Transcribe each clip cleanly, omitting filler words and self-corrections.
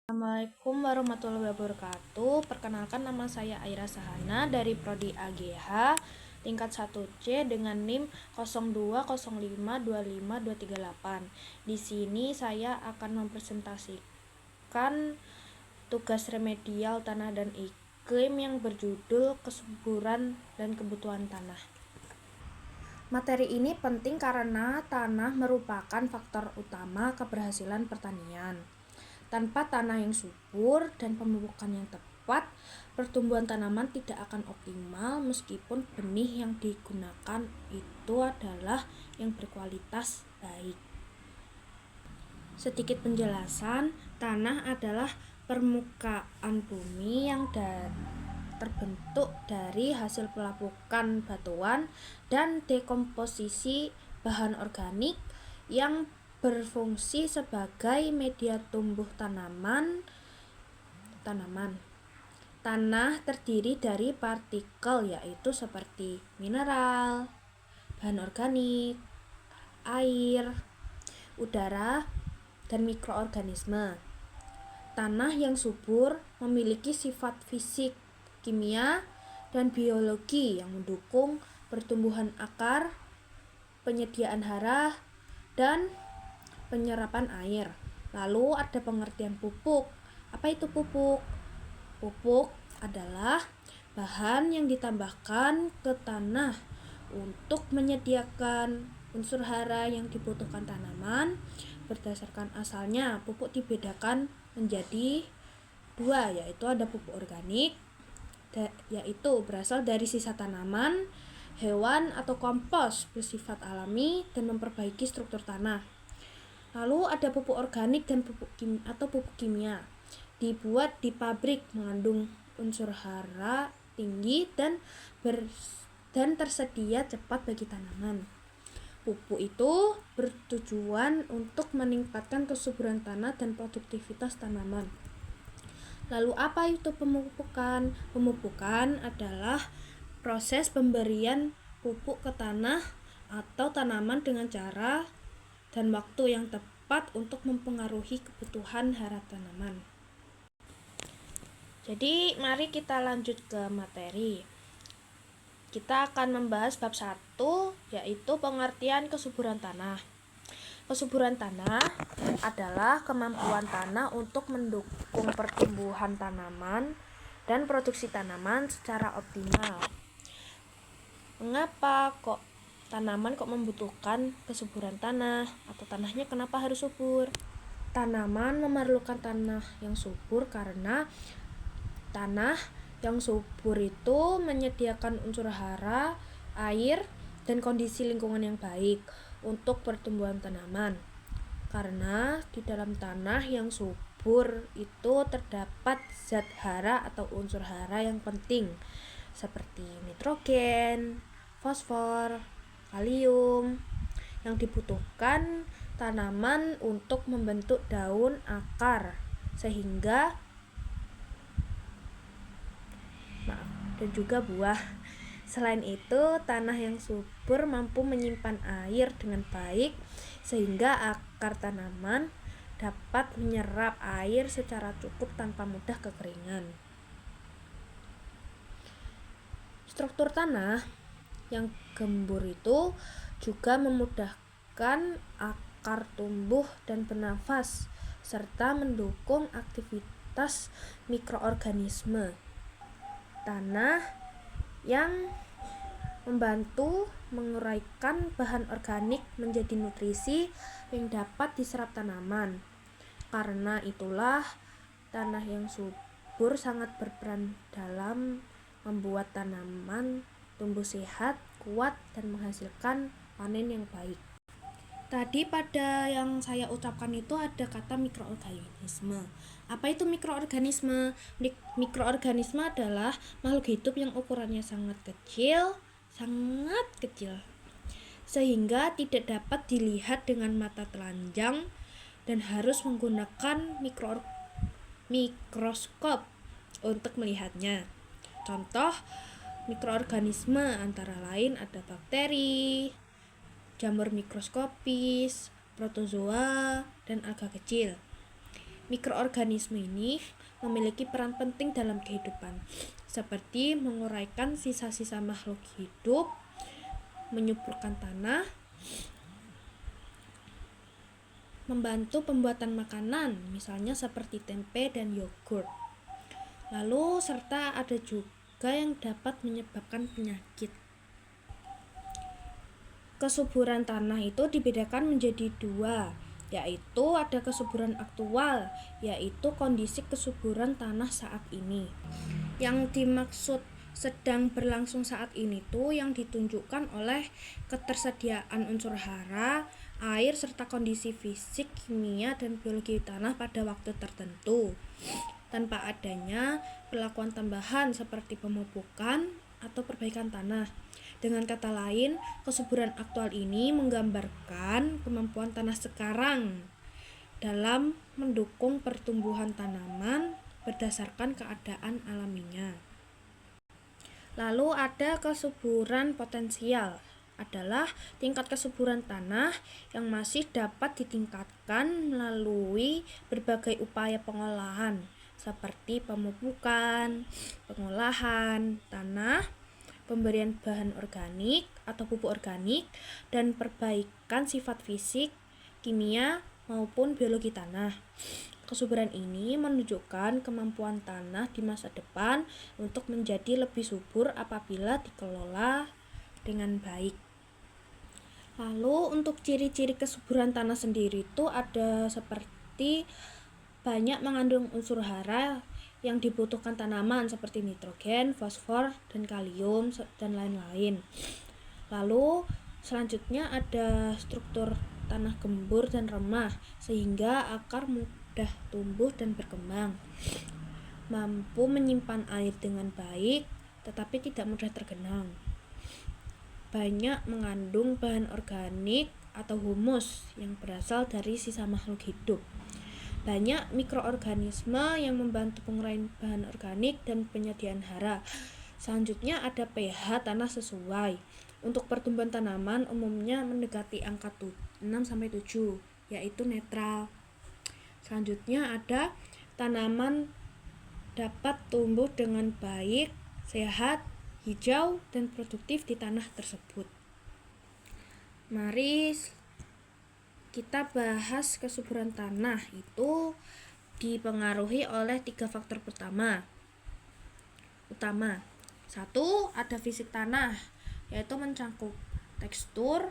Assalamualaikum warahmatullahi wabarakatuh. Perkenalkan, nama saya Aira Sahana dari Prodi AGH tingkat 1C dengan NIM 0205252238. Di sini saya akan mempresentasikan tugas remedial tanah dan iklim yang berjudul kesuburan dan kebutuhan tanah. Materi ini penting karena tanah merupakan faktor utama keberhasilan pertanian. Tanpa tanah yang subur dan pemupukan yang tepat, pertumbuhan tanaman tidak akan optimal meskipun benih yang digunakan itu adalah yang berkualitas baik. Sedikit penjelasan, tanah adalah permukaan bumi yang terbentuk dari hasil pelapukan batuan dan dekomposisi bahan organik yang berfungsi sebagai media tumbuh tanaman. Tanah terdiri dari partikel yaitu seperti mineral, bahan organik, air, udara, dan mikroorganisme. Tanah yang subur memiliki sifat fisik, kimia, dan biologi yang mendukung pertumbuhan akar, penyediaan hara, dan penyerapan air. Lalu ada pengertian pupuk. Apa itu pupuk? Pupuk adalah bahan yang ditambahkan ke tanah untuk menyediakan unsur hara yang dibutuhkan tanaman. Berdasarkan asalnya, pupuk dibedakan menjadi dua, yaitu ada pupuk organik, yaitu berasal dari sisa tanaman, hewan, atau kompos bersifat alami dan memperbaiki struktur tanah. Lalu ada pupuk organik dan pupuk kimia. Dibuat di pabrik, mengandung unsur hara tinggi dan tersedia cepat bagi tanaman. Pupuk itu bertujuan untuk meningkatkan kesuburan tanah dan produktivitas tanaman. Lalu apa itu pemupukan? Pemupukan adalah proses pemberian pupuk ke tanah atau tanaman dengan cara dan waktu yang tepat untuk mempengaruhi kebutuhan hara tanaman. Jadi mari kita lanjut ke materi. Kita akan membahas bab 1, yaitu pengertian kesuburan tanah. Kesuburan tanah adalah kemampuan tanah untuk mendukung pertumbuhan tanaman dan produksi tanaman secara optimal. Mengapa tanaman membutuhkan kesuburan tanah, atau tanahnya kenapa harus subur? Tanaman memerlukan tanah yang subur karena tanah yang subur itu menyediakan unsur hara, air, dan kondisi lingkungan yang baik untuk pertumbuhan tanaman. Karena di dalam tanah yang subur itu terdapat zat hara atau unsur hara yang penting seperti nitrogen, fosfor, kalium yang dibutuhkan tanaman untuk membentuk daun, akar, dan juga buah. Selain itu, tanah yang subur mampu menyimpan air dengan baik sehingga akar tanaman dapat menyerap air secara cukup tanpa mudah kekeringan. Struktur tanah yang gembur itu juga memudahkan akar tumbuh dan bernafas serta mendukung aktivitas mikroorganisme. Tanah yang membantu menguraikan bahan organik menjadi nutrisi yang dapat diserap tanaman. Karena itulah tanah yang subur sangat berperan dalam membuat tanaman tumbuh sehat, kuat, dan menghasilkan panen yang baik. Tadi pada yang saya ucapkan itu ada kata mikroorganisme. Apa itu mikroorganisme? Mikroorganisme adalah makhluk hidup yang ukurannya sangat kecil, sehingga tidak dapat dilihat dengan mata telanjang dan harus menggunakan mikroskop untuk melihatnya. Contoh mikroorganisme antara lain ada bakteri, jamur mikroskopis, protozoa, dan alga kecil. Mikroorganisme ini memiliki peran penting dalam kehidupan, seperti menguraikan sisa-sisa makhluk hidup, menyuburkan tanah, membantu pembuatan makanan, misalnya seperti tempe dan yogurt. Lalu serta ada juga yang dapat menyebabkan penyakit. Kesuburan tanah itu dibedakan menjadi dua, yaitu ada kesuburan aktual, yaitu kondisi kesuburan tanah saat ini. Yang dimaksud sedang berlangsung saat ini tuh yang ditunjukkan oleh ketersediaan unsur hara, air, serta kondisi fisik, kimia, dan biologi tanah pada waktu tertentu, tanpa adanya perlakuan tambahan seperti pemupukan atau perbaikan tanah. Dengan kata lain, kesuburan aktual ini menggambarkan kemampuan tanah sekarang dalam mendukung pertumbuhan tanaman berdasarkan keadaan alaminya. Lalu ada kesuburan potensial, adalah tingkat kesuburan tanah yang masih dapat ditingkatkan melalui berbagai upaya pengolahan seperti pemupukan, pengolahan tanah, pemberian bahan organik atau pupuk organik, dan perbaikan sifat fisik, kimia, maupun biologi tanah. Kesuburan ini menunjukkan kemampuan tanah di masa depan untuk menjadi lebih subur apabila dikelola dengan baik. Lalu untuk ciri-ciri kesuburan tanah sendiri itu ada seperti banyak mengandung unsur hara yang dibutuhkan tanaman seperti nitrogen, fosfor, dan kalium, dan lain-lain. Lalu selanjutnya ada struktur tanah gembur dan remah sehingga akar mudah tumbuh dan berkembang, mampu menyimpan air dengan baik tetapi tidak mudah tergenang, banyak mengandung bahan organik atau humus yang berasal dari sisa makhluk hidup, banyak mikroorganisme yang membantu penguraian bahan organik dan penyediaan hara. Selanjutnya ada pH tanah sesuai. Untuk pertumbuhan tanaman umumnya mendekati angka 6-7, yaitu netral. Selanjutnya ada tanaman dapat tumbuh dengan baik, sehat, hijau, dan produktif di tanah tersebut. Mari kita bahas kesuburan tanah itu dipengaruhi oleh 3 faktor utama. 1. Ada fisik tanah, yaitu mencakup tekstur,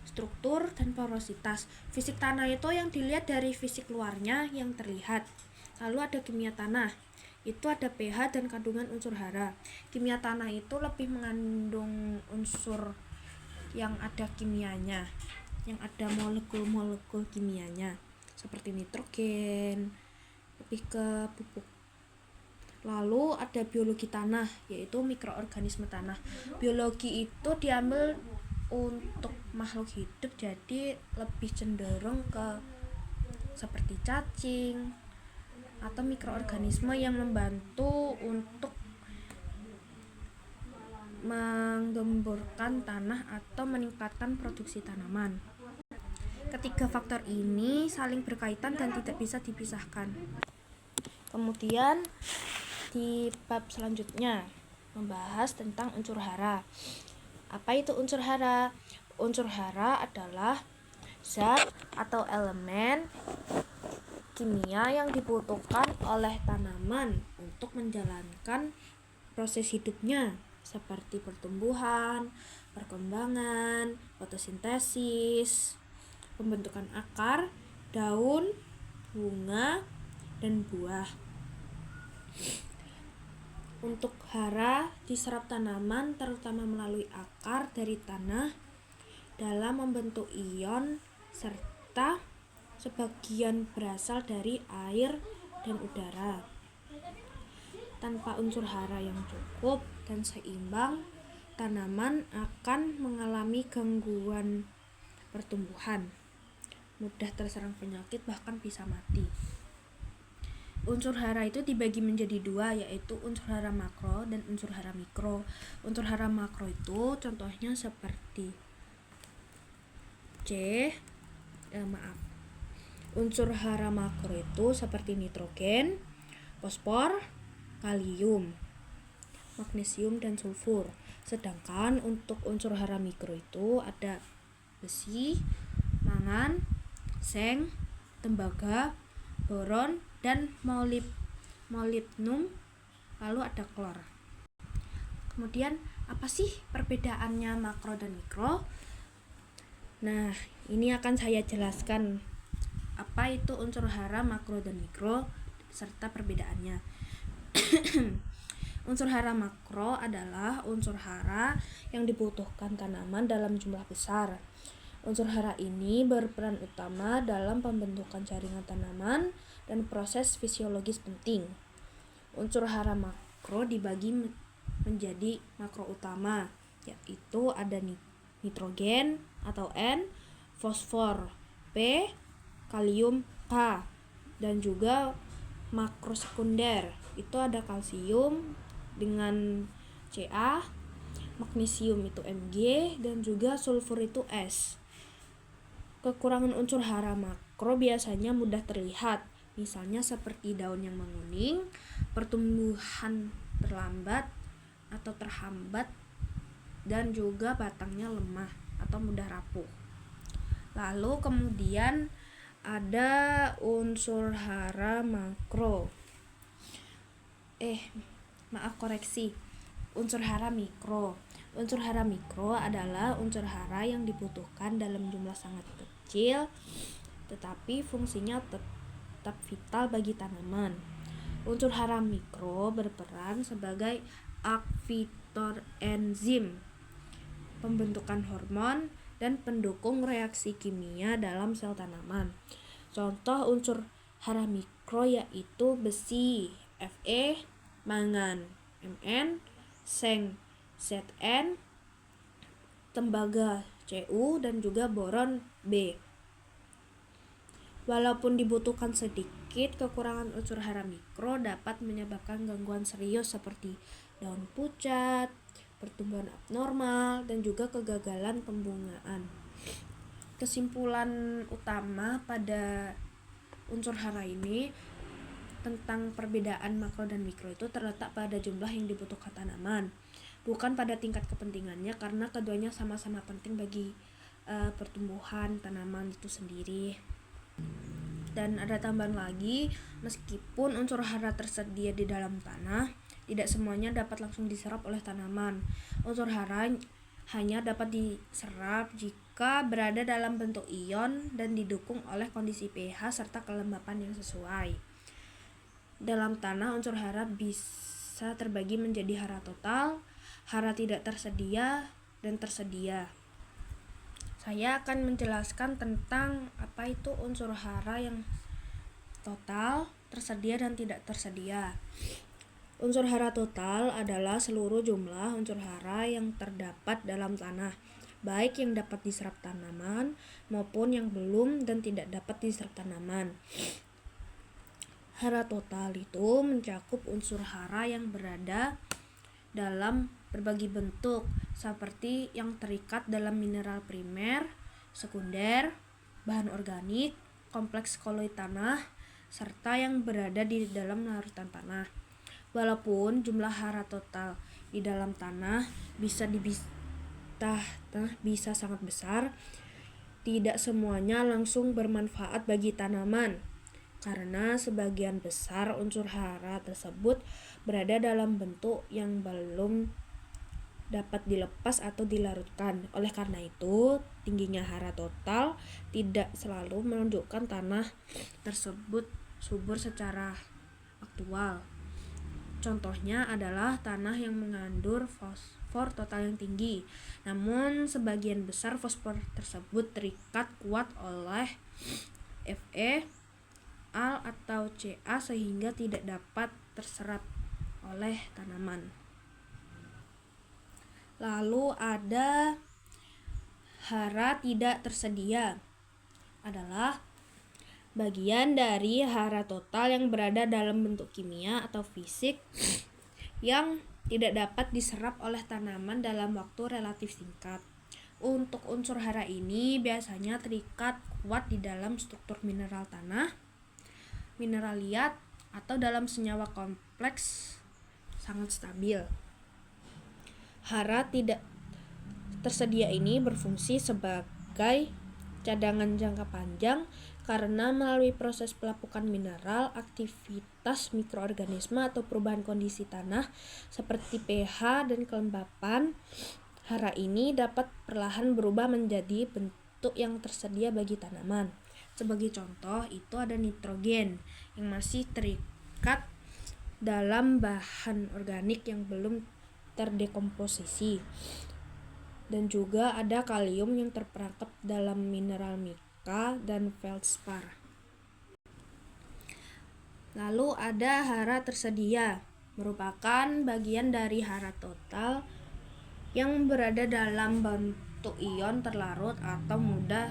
struktur, dan porositas. Fisik tanah itu yang dilihat dari fisik luarnya yang terlihat. Lalu ada kimia tanah, itu ada pH dan kandungan unsur hara. Kimia tanah itu lebih mengandung unsur yang ada kimianya, yang ada molekul-molekul kimianya seperti nitrogen, lebih ke pupuk. Lalu ada biologi tanah, yaitu mikroorganisme tanah. Biologi itu diambil untuk makhluk hidup, jadi lebih cenderung ke seperti cacing atau mikroorganisme yang membantu untuk menggemburkan tanah atau meningkatkan produksi tanaman. Ketiga faktor ini saling berkaitan dan tidak bisa dipisahkan. Kemudian di bab selanjutnya membahas tentang unsur hara. Apa itu unsur hara? Unsur hara adalah zat atau elemen kimia yang dibutuhkan oleh tanaman untuk menjalankan proses hidupnya, seperti pertumbuhan, perkembangan, fotosintesis, pembentukan akar, daun, bunga, dan buah. Untuk hara diserap tanaman terutama melalui akar dari tanah dalam membentuk ion, serta sebagian berasal dari air dan udara. Tanpa unsur hara yang cukup dan seimbang, tanaman akan mengalami gangguan pertumbuhan, mudah terserang penyakit, bahkan bisa mati. Unsur hara itu dibagi menjadi 2, yaitu unsur hara makro dan unsur hara mikro. Unsur hara makro itu contohnya seperti Unsur hara makro itu seperti nitrogen, fosfor, kalium, magnesium, dan sulfur. Sedangkan untuk unsur hara mikro itu ada besi, mangan, seng, tembaga, boron, dan molibdenum, lalu ada klor. Kemudian apa sih perbedaannya makro dan mikro? Nah, ini akan saya jelaskan apa itu unsur hara makro dan mikro serta perbedaannya. Unsur hara makro adalah unsur hara yang dibutuhkan tanaman dalam jumlah besar. Unsur hara ini berperan utama dalam pembentukan jaringan tanaman dan proses fisiologis penting. Unsur hara makro dibagi menjadi makro utama, yaitu ada nitrogen atau N, fosfor P, kalium K, dan juga makro sekunder itu ada kalsium dengan Ca, magnesium itu Mg, dan juga sulfur itu S. Kekurangan unsur hara makro biasanya mudah terlihat, misalnya seperti daun yang menguning, pertumbuhan berlambat atau terhambat, dan juga batangnya lemah atau mudah rapuh. Lalu kemudian ada unsur hara makro. Unsur hara mikro. Unsur hara mikro adalah unsur hara yang dibutuhkan dalam jumlah sangat kecil, tetapi fungsinya tetap vital bagi tanaman. Unsur hara mikro berperan sebagai aktivator enzim, pembentukan hormon, dan pendukung reaksi kimia dalam sel tanaman. Contoh unsur hara mikro yaitu besi Fe, mangan Mn, seng Zn, tembaga Cu, dan juga boron B. Walaupun dibutuhkan sedikit, kekurangan unsur hara mikro dapat menyebabkan gangguan serius seperti daun pucat, pertumbuhan abnormal, dan juga kegagalan pembungaan. Kesimpulan utama pada unsur hara ini tentang perbedaan makro dan mikro itu terletak pada jumlah yang dibutuhkan tanaman, bukan pada tingkat kepentingannya, karena keduanya sama-sama penting bagi pertumbuhan tanaman itu sendiri. Dan ada tambahan lagi, meskipun unsur hara tersedia di dalam tanah, tidak semuanya dapat langsung diserap oleh tanaman. Unsur hara hanya dapat diserap jika berada dalam bentuk ion dan didukung oleh kondisi pH serta kelembapan yang sesuai. Dalam tanah, unsur hara bisa terbagi menjadi hara total, hara tidak tersedia, dan tersedia. Saya akan menjelaskan tentang apa itu unsur hara yang total, tersedia, dan tidak tersedia. Unsur hara total adalah seluruh jumlah unsur hara yang terdapat dalam tanah, baik yang dapat diserap tanaman maupun yang belum dan tidak dapat diserap tanaman. Hara total itu mencakup unsur hara yang berada dalam berbagai bentuk, seperti yang terikat dalam mineral primer, sekunder, bahan organik, kompleks koloid tanah, serta yang berada di dalam larutan tanah. Walaupun jumlah hara total di dalam tanah bisa sangat besar, tidak semuanya langsung bermanfaat bagi tanaman, karena sebagian besar unsur hara tersebut berada dalam bentuk yang belum dapat dilepas atau dilarutkan. Oleh karena itu, tingginya hara total tidak selalu menunjukkan tanah tersebut subur secara aktual. Contohnya adalah tanah yang mengandung fosfor total yang tinggi, namun sebagian besar fosfor tersebut terikat kuat oleh Fe, Al, atau Ca sehingga tidak dapat terserap oleh tanaman. Lalu ada hara tidak tersedia, adalah bagian dari hara total yang berada dalam bentuk kimia atau fisik yang tidak dapat diserap oleh tanaman dalam waktu relatif singkat. Untuk unsur hara ini biasanya terikat kuat di dalam struktur mineral tanah, mineral liat, atau dalam senyawa kompleks sangat stabil. Hara tidak tersedia ini berfungsi sebagai cadangan jangka panjang karena melalui proses pelapukan mineral, aktivitas mikroorganisme atau perubahan kondisi tanah seperti pH dan kelembapan, hara ini dapat perlahan berubah menjadi bentuk yang tersedia bagi tanaman. Sebagai contoh, itu ada nitrogen yang masih terikat dalam bahan organik yang belum terdekomposisi. Dan juga ada kalium yang terperangkap dalam mineral mika dan feldspar. Lalu ada hara tersedia, merupakan bagian dari hara total yang berada dalam bentuk ion terlarut atau mudah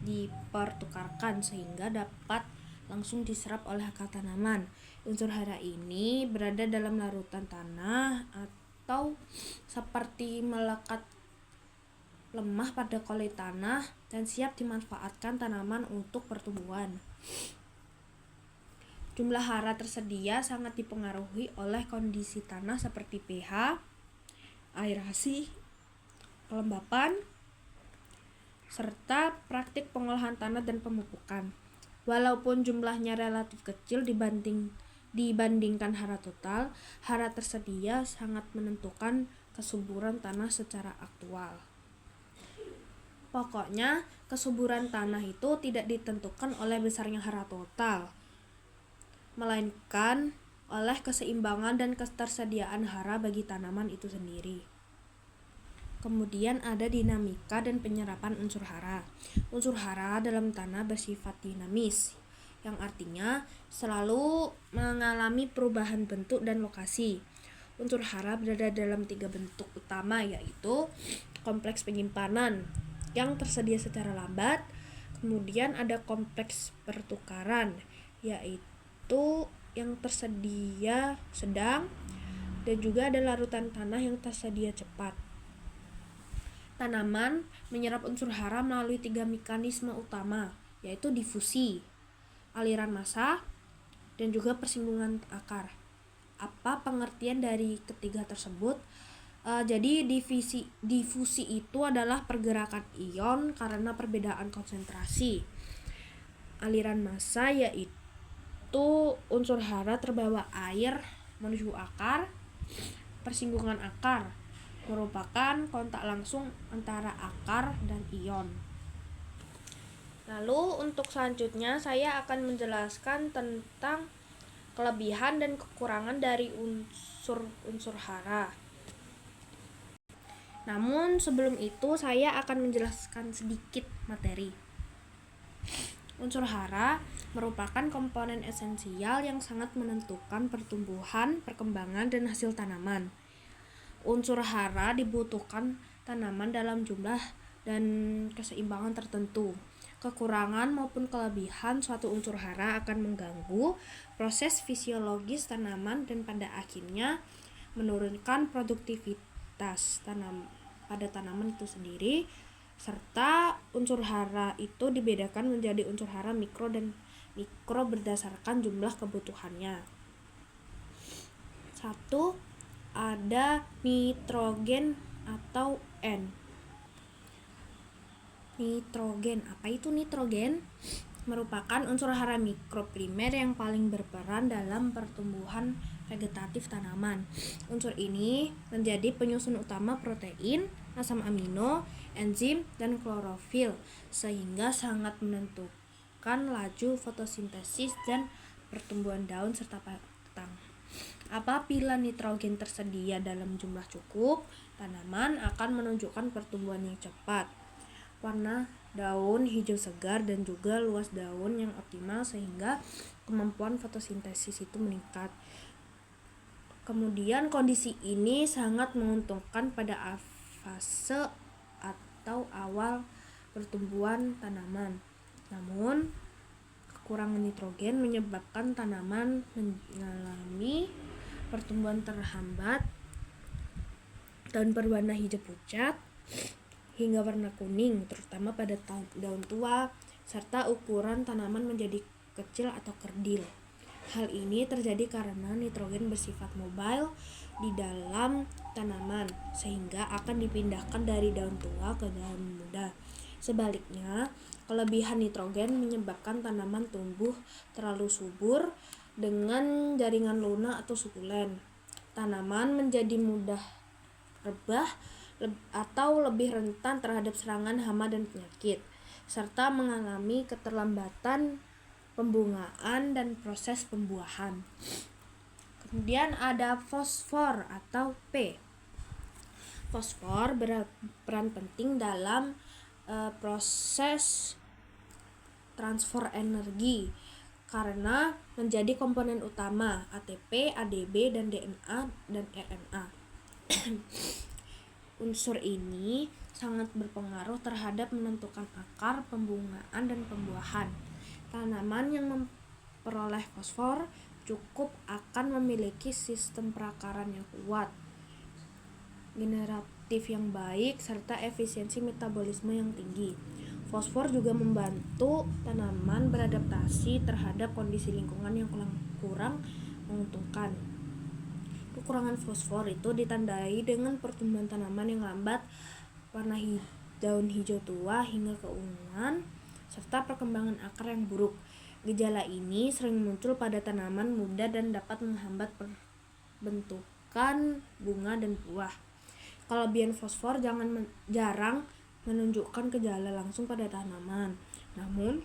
dipertukarkan sehingga dapat langsung diserap oleh akar tanaman. Unsur hara ini berada dalam larutan tanah atau seperti melekat lemah pada kulit tanah dan siap dimanfaatkan tanaman untuk pertumbuhan. Jumlah hara tersedia sangat dipengaruhi oleh kondisi tanah seperti pH, aerasi, kelembapan, serta praktik pengolahan tanah dan pemupukan. Walaupun jumlahnya relatif kecil dibandingkan hara total, hara tersedia sangat menentukan kesuburan tanah secara aktual. Pokoknya, kesuburan tanah itu tidak ditentukan oleh besarnya hara total, melainkan oleh keseimbangan dan ketersediaan hara bagi tanaman itu sendiri. Kemudian ada dinamika dan penyerapan unsur hara. Unsur hara dalam tanah bersifat dinamis, yang artinya selalu mengalami perubahan bentuk dan lokasi. Unsur hara berada dalam 3 bentuk utama, yaitu kompleks penyimpanan yang tersedia secara lambat, kemudian ada kompleks pertukaran, yaitu yang tersedia sedang, dan juga ada larutan tanah yang tersedia cepat. Tanaman menyerap unsur hara melalui 3 mekanisme utama, yaitu difusi, aliran massa, dan juga persinggungan akar. Apa pengertian dari ketiga tersebut? Jadi difusi itu adalah pergerakan ion karena perbedaan konsentrasi. Aliran massa yaitu unsur hara terbawa air menuju akar. Persinggungan akar merupakan kontak langsung antara akar dan ion. Lalu untuk selanjutnya saya akan menjelaskan tentang kelebihan dan kekurangan dari unsur hara. Namun sebelum itu saya akan menjelaskan sedikit materi. Unsur hara merupakan komponen esensial yang sangat menentukan pertumbuhan, perkembangan, dan hasil tanaman. Unsur hara dibutuhkan tanaman dalam jumlah dan keseimbangan tertentu. Kekurangan maupun kelebihan suatu unsur hara akan mengganggu proses fisiologis tanaman dan pada akhirnya menurunkan produktivitas pada tanaman itu sendiri, serta unsur hara itu dibedakan menjadi unsur hara mikro dan mikro berdasarkan jumlah kebutuhannya. 1. Ada nitrogen atau N. Nitrogen, apa itu nitrogen? Merupakan unsur hara mikro primer yang paling berperan dalam pertumbuhan vegetatif tanaman. Unsur ini menjadi penyusun utama protein, asam amino, enzim, dan klorofil, sehingga sangat menentukan laju fotosintesis dan pertumbuhan daun serta batang. Apabila nitrogen tersedia dalam jumlah cukup, tanaman akan menunjukkan pertumbuhan yang cepat, warna daun hijau segar, dan juga luas daun yang optimal sehingga kemampuan fotosintesis itu meningkat. Kemudian kondisi ini sangat menguntungkan pada fase atau awal pertumbuhan tanaman. Namun, kekurangan nitrogen menyebabkan tanaman mengalami pertumbuhan terhambat, daun berwarna hijau pucat, hingga warna kuning, terutama pada daun tua, serta ukuran tanaman menjadi kecil atau kerdil. Hal ini terjadi karena nitrogen bersifat mobile di dalam tanaman, sehingga akan dipindahkan dari daun tua ke daun muda. Sebaliknya, kelebihan nitrogen menyebabkan tanaman tumbuh terlalu subur dengan jaringan lunak atau sukulen. Tanaman menjadi mudah rebah atau lebih rentan terhadap serangan hama dan penyakit, serta mengalami keterlambatan pembungaan dan proses pembuahan. Kemudian ada fosfor atau P. Fosfor berperan penting dalam proses transfer energi karena menjadi komponen utama ATP, ADP, dan DNA dan RNA. Unsur ini sangat berpengaruh terhadap menentukan akar, pembungaan, dan pembuahan. Tanaman yang memperoleh fosfor cukup akan memiliki sistem perakaran yang kuat, generatif yang baik, serta efisiensi metabolisme yang tinggi. Fosfor juga membantu tanaman beradaptasi terhadap kondisi lingkungan yang kurang menguntungkan. Kekurangan fosfor itu ditandai dengan pertumbuhan tanaman yang lambat, warna daun hijau tua hingga keunguan, serta perkembangan akar yang buruk. Gejala ini sering muncul pada tanaman muda dan dapat menghambat perbentukan bunga dan buah. Kelebihan fosfor jarang menunjukkan gejala langsung pada tanaman, namun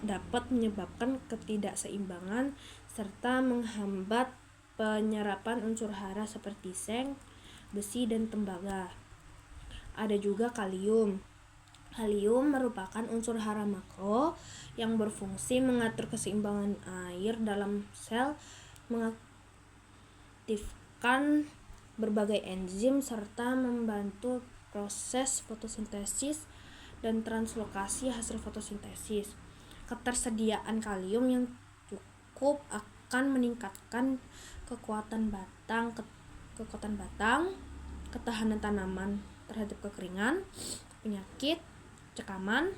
dapat menyebabkan ketidakseimbangan serta menghambat penyerapan unsur hara seperti seng, besi, dan tembaga. Ada juga kalium. Kalium merupakan unsur hara makro yang berfungsi mengatur keseimbangan air dalam sel, mengaktifkan berbagai enzim, serta membantu proses fotosintesis dan translokasi hasil fotosintesis. Ketersediaan kalium yang cukup akan meningkatkan kekuatan batang, ketahanan tanaman terhadap kekeringan, penyakit, cekaman.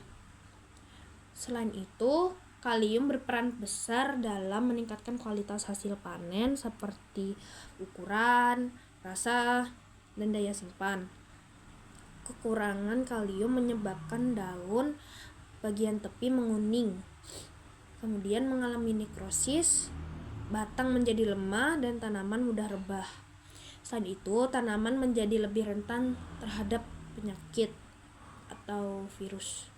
Selain itu, kalium berperan besar dalam meningkatkan kualitas hasil panen seperti ukuran, rasa, dan daya simpan. Kekurangan kalium menyebabkan daun bagian tepi menguning, kemudian mengalami nekrosis, batang menjadi lemah, dan tanaman mudah rebah. Selain itu, tanaman menjadi lebih rentan terhadap penyakit atau virus.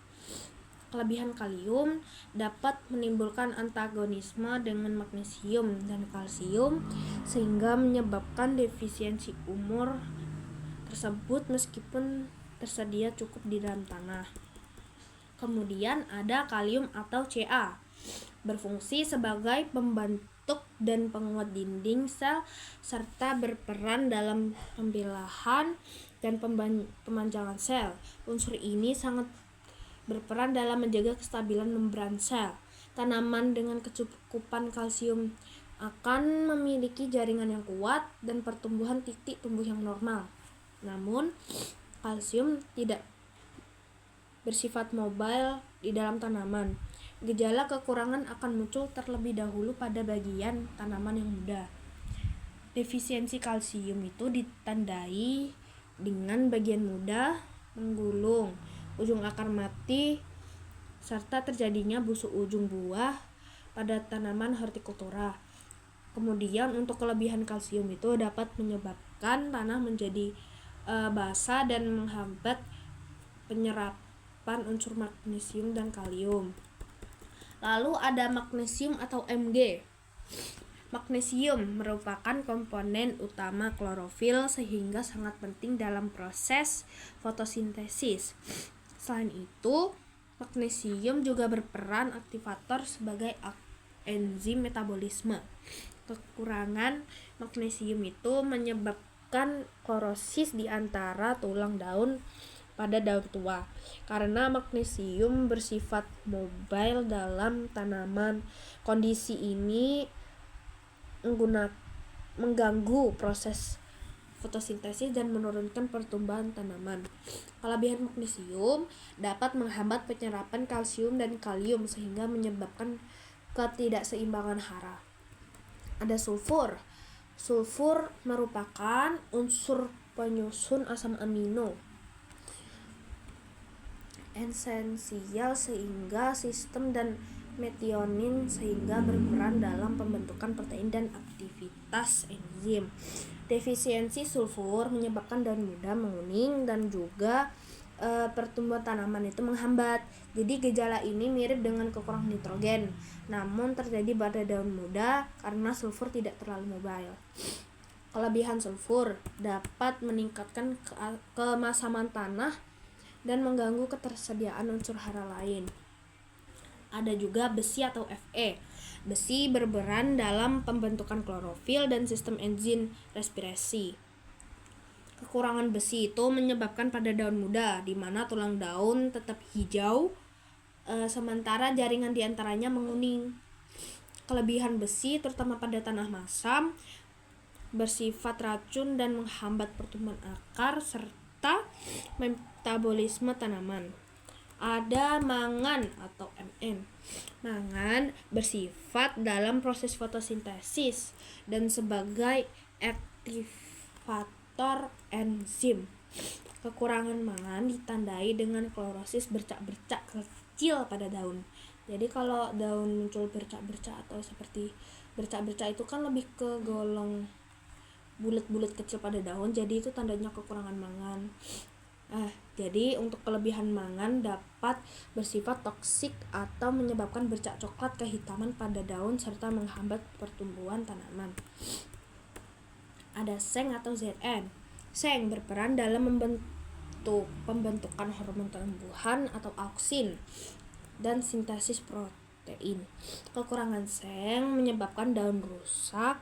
Kelebihan kalium dapat menimbulkan antagonisme dengan magnesium dan kalsium sehingga menyebabkan defisiensi umur tersebut meskipun tersedia cukup di dalam tanah. Kemudian ada kalium atau Ca, berfungsi sebagai pembentuk dan penguat dinding sel serta berperan dalam pembelahan dan pemanjangan sel. Unsur ini sangat berperan dalam menjaga kestabilan membran sel. Tanaman dengan kecukupan kalsium akan memiliki jaringan yang kuat dan pertumbuhan titik tumbuh yang normal. Namun, kalsium tidak bersifat mobile di dalam tanaman. Gejala kekurangan akan muncul terlebih dahulu pada bagian tanaman yang muda. Defisiensi kalsium itu ditandai dengan bagian muda menggulung, ujung akar mati, serta terjadinya busuk ujung buah pada tanaman hortikultura. Kemudian untuk kelebihan kalsium itu dapat menyebabkan tanah menjadi basah dan menghambat penyerapan unsur magnesium dan kalium. Lalu ada magnesium atau Mg. Magnesium merupakan komponen utama klorofil sehingga sangat penting dalam proses fotosintesis. Selain itu, magnesium juga berperan aktivator sebagai enzim metabolisme. Kekurangan magnesium itu menyebabkan klorosis di antara tulang daun pada daun tua. Karena magnesium bersifat mobile dalam tanaman, kondisi ini mengganggu proses fotosintesis dan menurunkan pertumbuhan tanaman. Kelebihan magnesium dapat menghambat penyerapan kalsium dan kalium sehingga menyebabkan ketidakseimbangan hara. Ada sulfur. Sulfur merupakan unsur penyusun asam amino esensial sehingga sistem dan metionin sehingga berperan dalam pembentukan protein dan aktivitas enzim. Defisiensi sulfur menyebabkan daun muda menguning dan juga pertumbuhan tanaman itu menghambat. Jadi gejala ini mirip dengan kekurangan nitrogen, namun terjadi pada daun muda karena sulfur tidak terlalu mobile. Kelebihan sulfur dapat meningkatkan keasaman tanah dan mengganggu ketersediaan unsur hara lain. Ada juga besi atau Fe. Besi berperan dalam pembentukan klorofil dan sistem enzim respirasi. Kekurangan besi itu menyebabkan pada daun muda, di mana tulang daun tetap hijau, sementara jaringan diantaranya menguning. Kelebihan besi, terutama pada tanah masam, bersifat racun dan menghambat pertumbuhan akar serta metabolisme tanaman. Ada mangan atau Mn. Mangan bersifat dalam proses fotosintesis dan sebagai aktivator enzim. Kekurangan mangan ditandai dengan klorosis bercak-bercak kecil pada daun. Jadi kalau daun muncul bercak-bercak atau seperti bercak-bercak itu kan lebih ke golong bulat-bulat kecil pada daun, jadi itu tandanya kekurangan mangan. Jadi untuk kelebihan mangan dapat bersifat toksik atau menyebabkan bercak coklat kehitaman pada daun serta menghambat pertumbuhan tanaman. Ada seng atau Zn. Seng berperan dalam pembentukan hormon tumbuhan atau auksin dan sintesis protein. Kekurangan seng menyebabkan daun rusak,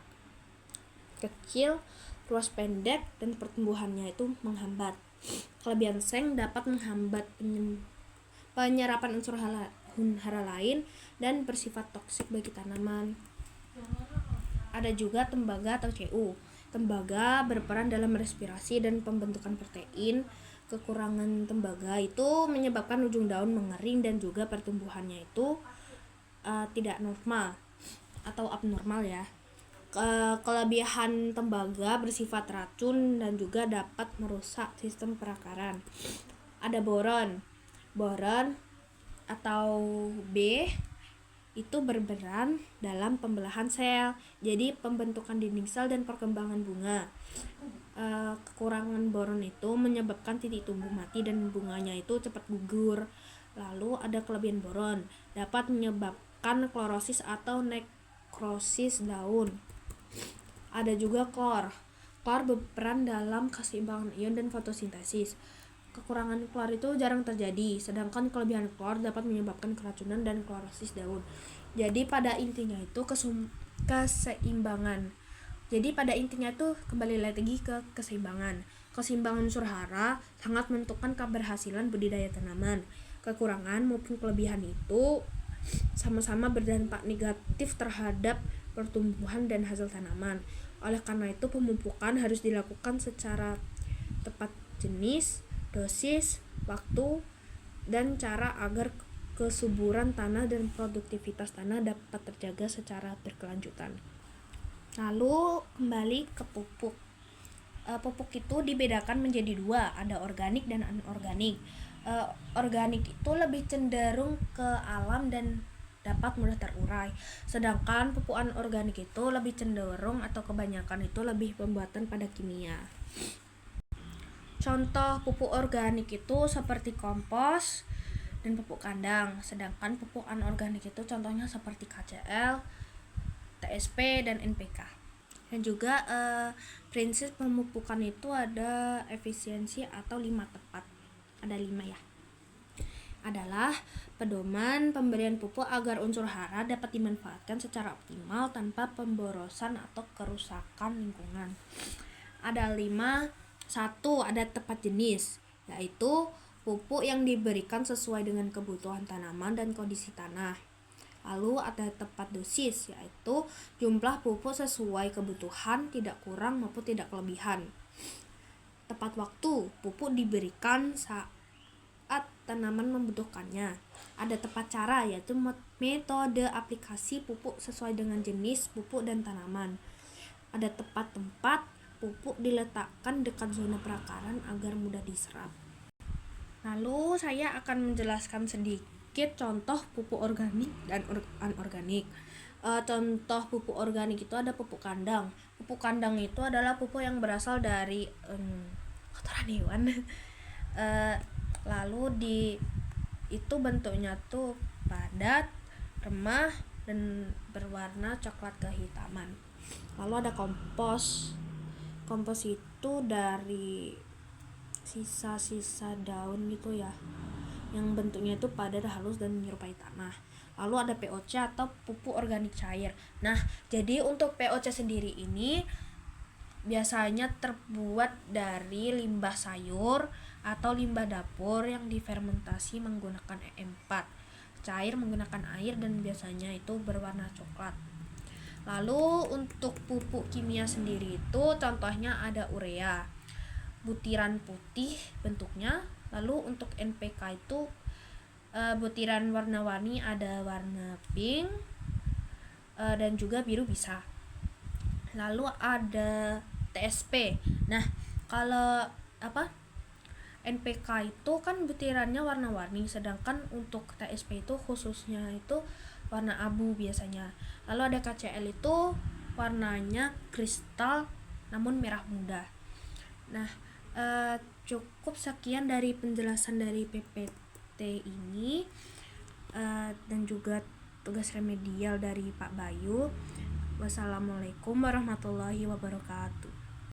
kecil, ruas pendek, dan pertumbuhannya itu menghambat. Kelebihan seng dapat menghambat penyerapan unsur hara lain dan bersifat toksik bagi tanaman. Ada juga tembaga atau Cu. Tembaga berperan dalam respirasi dan pembentukan protein. Kekurangan tembaga itu menyebabkan ujung daun mengering dan juga pertumbuhannya itu tidak normal atau abnormal ya. Kelebihan tembaga bersifat racun dan juga dapat merusak sistem perakaran. Ada boron. Boron atau B itu berperan dalam pembelahan sel, jadi pembentukan dinding sel dan perkembangan bunga. Kekurangan boron itu menyebabkan titik tumbuh mati dan bunganya itu cepat gugur. Lalu ada kelebihan boron, dapat menyebabkan klorosis atau nekrosis daun. Ada juga klor. Klor berperan dalam keseimbangan ion dan fotosintesis. Kekurangan klor itu jarang terjadi, sedangkan kelebihan klor dapat menyebabkan keracunan dan klorosis daun. Jadi pada intinya itu keseimbangan. Jadi pada intinya itu kembali lagi ke keseimbangan. Keseimbangan unsur hara sangat menentukan keberhasilan budidaya tanaman. Kekurangan maupun kelebihan itu sama-sama berdampak negatif terhadap pertumbuhan dan hasil tanaman. Oleh karena itu pemupukan harus dilakukan secara tepat jenis, dosis, waktu, dan cara agar kesuburan tanah dan produktivitas tanah dapat terjaga secara berkelanjutan. Lalu kembali ke pupuk. Pupuk itu dibedakan menjadi dua, ada organik dan anorganik. Organik itu lebih cenderung ke alam dan dapat mudah terurai, sedangkan pupuk anorganik itu lebih cenderung atau kebanyakan itu lebih pembuatan pada kimia. Contoh pupuk organik itu seperti kompos dan pupuk kandang, sedangkan pupuk anorganik itu contohnya seperti KCl, TSP, dan NPK. Dan juga prinsip pemupukan itu ada efisiensi atau 5 tepat. Ada 5 ya. Adalah pedoman pemberian pupuk agar unsur hara dapat dimanfaatkan secara optimal tanpa pemborosan atau kerusakan lingkungan. Ada 5. 1. Ada tepat jenis, yaitu pupuk yang diberikan sesuai dengan kebutuhan tanaman dan kondisi tanah. Lalu ada tepat dosis, yaitu jumlah pupuk sesuai kebutuhan, tidak kurang maupun tidak kelebihan. Tepat waktu, pupuk diberikan saat tanaman membutuhkannya. Ada tepat cara, yaitu metode aplikasi pupuk sesuai dengan jenis pupuk dan tanaman. Ada tepat tempat, pupuk diletakkan dekat zona perakaran agar mudah diserap. Lalu saya akan menjelaskan sedikit contoh pupuk organik dan anorganik. Contoh pupuk organik itu ada pupuk kandang. Pupuk kandang itu adalah pupuk yang berasal dari kotoran hewan. Lalu itu bentuknya tuh padat, remah, dan berwarna coklat kehitaman. Lalu ada kompos. Kompos itu dari sisa-sisa daun gitu ya, yang bentuknya itu padat, halus, dan menyerupai tanah. Lalu ada POC atau pupuk organik cair. Nah, jadi untuk POC sendiri ini biasanya terbuat dari limbah sayur atau limbah dapur yang difermentasi menggunakan E4. Cair menggunakan air dan biasanya itu berwarna coklat. Lalu untuk pupuk kimia sendiri itu contohnya ada urea, butiran putih bentuknya. Lalu untuk NPK itu butiran warna-warni, ada warna pink dan juga biru bisa. Lalu ada TSP. Nah, kalau NPK itu kan butirannya warna-warni, sedangkan untuk TSP itu khususnya itu warna abu biasanya. Lalu ada KCL itu warnanya kristal namun merah muda. Nah, cukup sekian dari penjelasan dari PPT ini dan juga tugas remedial dari Pak Bayu. Wassalamualaikum warahmatullahi wabarakatuh.